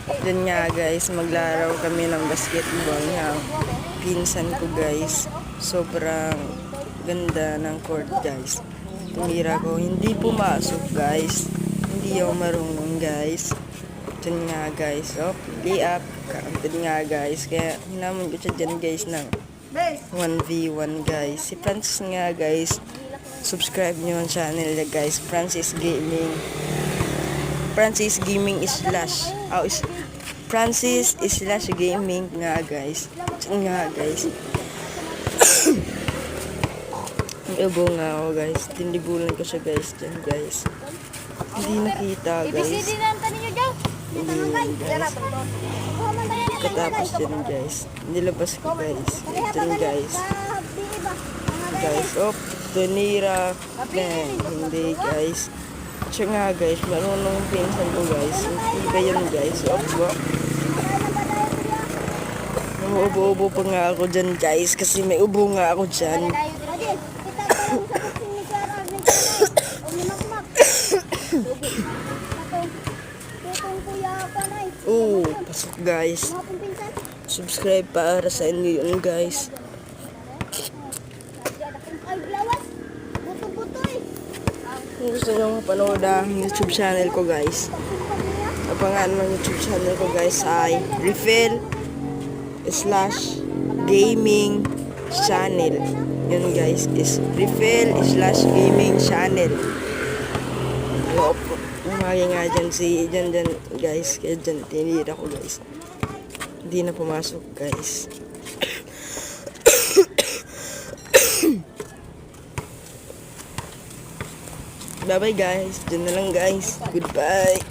Dyan nga guys, maglaro kami ng basketball nga. Pinsan ko guys. Sobrang ganda ng court guys. Tumira ko, hindi pumasok guys. Hindi ako marunong guys. Dyan nga guys. Oh, lay up. Kaantid nga guys. Kaya hinamon ko siya dyan guys ng 1v1 guys. Si Francis nga guys. Subscribe nyo ang channel niya guys. Francis Gaming. Francis Gaming slash. Francis slash Gaming nga guys. Nga guys. May ubo nga ako guys. Tindibulan ko siya guys. Dyan guys. Hindi nakita guys. Hindi guys. Katapos dyan guys. Nilabas ko guys. Dyan guys. Guys. Oh. Tunira. Hindi guys. Siya nga guys. Marunong pinsan ko guys. Hindi ba yun guys? Opo. Ubo-ubo pa nga ako dyan guys. Kasi may ubo nga ako dyan. Pasok guys. Subscribe para sa inyo yun guys. Kung gusto nyo mapanood ang YouTube channel ko guys. Ang pangalan ng YouTube channel ko guys ay Refill / Gaming Channel. Yun guys is Refill / Gaming Channel. Umagi nga dyan dyan guys. Kaya dyan tinira ko guys. Hindi na pumasok guys. Bye bye guys. Dyan na lang guys. Goodbye.